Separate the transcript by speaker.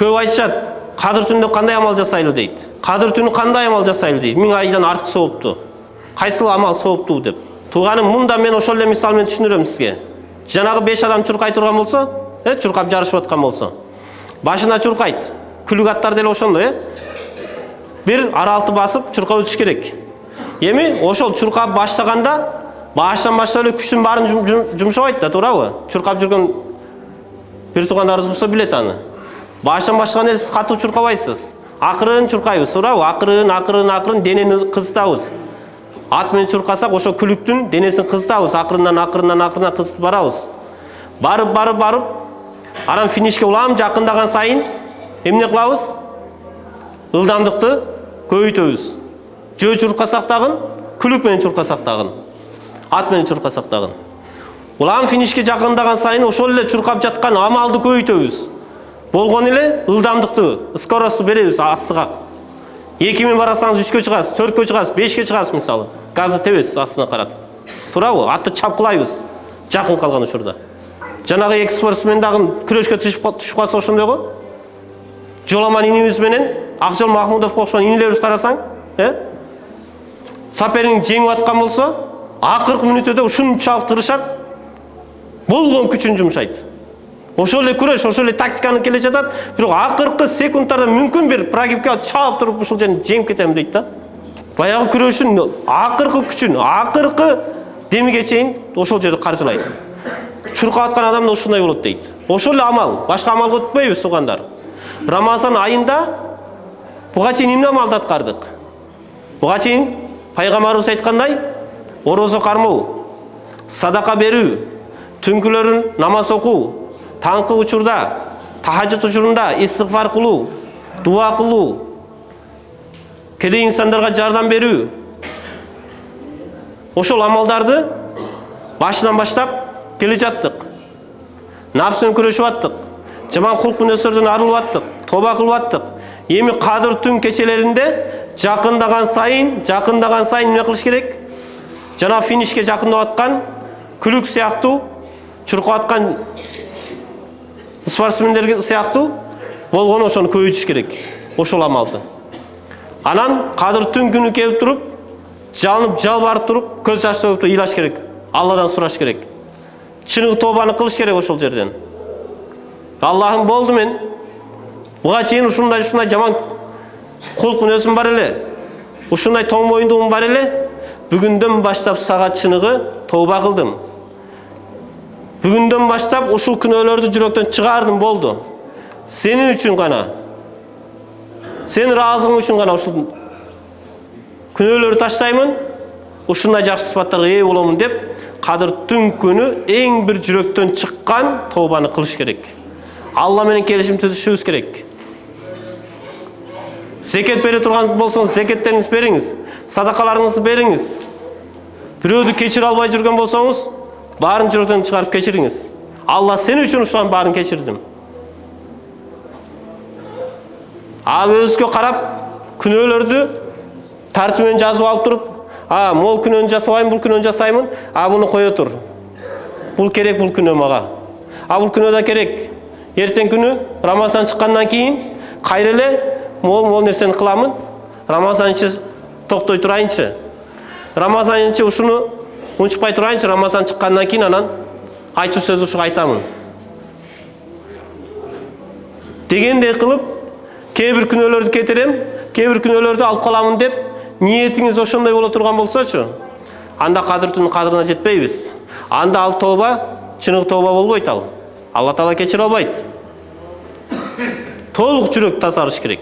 Speaker 1: Көп айтышат, Кадыр түнүндө кандай амал жасайлы дейт. Кадыр түнү кандай амал жасайлы дейт. 1000 айдан артык соопту. Кайсыл амал сооптуу деп. Тууганым, мында мен ошол эле мисал менен түшүндүрөм сизге. Жанагы 5 адам чуркай турган болсо, чуркап жарышып аткан болсо, башына чуркайт. Күлүк аттар деле ошондой, бир аралыкты басып чуркап өтүш керек. Эми ошол чуркап баштаганда баштан баштап эле күчүн баарын жумшабайт да, туурабы? Чуркап жүргөн бир туугандарыбыз болсо билет аны. Баштан баштаганда сиз катуу чуркабайсыз. Акырын чуркайбыз, туурабы? Акырын денени кызытабыз. Ат менен чуркасак ошо күлүктүн денесин кызытабыз, акырынан кызытып барабыз. Барып, анан финишке улам жакындаган сайын эмне кылабыз? Ылдамдыкты көбөйтөбүз. Жөө чуркасак дагы, күлүк менен чуркасак дагы, ат менен чуркасак дагы. Улам финишке жакындаган сайын ошол эле чуркап жаткан амалды көбөйтөбүз. Болгон эле ылдамдыкты, скоросту беребиз астыга. 2 мен барасаңыз 3-кө чыгасыз, 4-кө чыгасыз, 5-ке чыгасыз мисалы. Газды тебесиз астына каратып. Туурабы? Атты чапкылайбыз жакын калган учурда. Жанагы эки спортсмен дагы күрөшкө түшүп калса ошондой го. Жоламан инибиз менен Акжол Махмудовго окшогон инилерибиз карасаң, соперник жеңип аткан болсо, акыркы мүнөттө ушунчалык тырышат, болгон күчүн жумшайт. Ошол эле күрөш, ошол эле тактиканы келе жатат, бирок акыркы секундтарда мүмкүн бир прогибке чаап туруп ушул жерин жеңип кетем дейт да. Баягы күрөшүн акыркы күчүн, акыркы демиге чейин ошол жерди каржылайт. Чуркап аткан адам да ушундай болот дейт. Ошол эле амал, башка амалга өтпөйбүз туугандар. Рамазан айында буга чейин эмне амалды аткардык? Буга чейин пайгамбарыбыз айткандай, орозо кармоо, садака берүү, түнкүлөрүн намаз окуу, таңкы учурда, тахажжуд учурунда истигфар кылуу, дуа кылуу, кедей инсандарга жардам берүү. Ошол амалдарды башынан баштап келе жаттык. Нафс менен күрөшүп аттык. Жаман кулк мүнөздөрдөн арылып аттык, тоба кылып аттык. Эми Кадыр түн кечелеринде жакындаган сайын эмне кылыш керек? Жана финишке жакындап аткан күлүк сыяктуу, чуркап аткан спортсмендер сыяктуу болгону ошону көбөйтүш керек. Ошол амалды. Анан Кадыр түн күнү келип туруп, жалынып, жалбарып туруп, көз жаш төгүп ыйлаш керек. Алладан сураш керек. Чыныгы тобаны кылыш керек ошол жерден. Аллахым, болду мен буга чейин ушундай жаман кулк мүнөзүм бар эле. Ушундай тоң моюндугум бар эле. Бүгүндөн баштап сага чыныгы тоба кылдым. Бүгүндөн баштап ушул күнөөлөрдү жүрөктөн чыгардым, болду. Сенин үчүн гана, сенин ыраазыгың үчүн гана ушул күнөөлөрдү таштаймын. Ушундай жакшы сыпаттарга ээ боломун деп, Кадыр түн күнү эң бир жүрөктөн чыккан тобаны кылыш керек. Алла менен келишим түзүшүбүз керек. Зекет бере турган болсоңуз, зекеттериңизди бериңиз, садакаларыңызды бериңиз. Бирөөдү кечире албай жүргөн болсоңуз, баарын жүрөктөн чыгарып кечириңиз. Алла сен үчүн ушулардын баарын кечирдим. Өзгө карап, күнөөлөрдү тартибинен жазып алып туруп, могул күнөөнү жасабайм, бул күнөөнү жасаймын, буну кое тур. Бул керек, бул күнөө мага. Бул күнөө да керек. Эртең күнү Рамазан чыккандан кийин кайра эле мол нерсени кыламын. Рамазан ичи токтой турайынчы. Рамазан ичи ушуну унчукпай турайынчы. Рамазан чыккандан кийин анан айтчу сөз ушу айтамын. Дегендей кылып, кээ бир күнөөлөрдү кетирем, кээ бир күнөөлөрдү алып каламын деп, ниетиңиз ошондой боло турган болсочу, анда Кадыр түнүнүн кадырына жетпейбиз. Анда ал тоба чыныгы тоба болбойт ал. Алла Таала кечире албайт. Толук жүрөк тазарыш керек.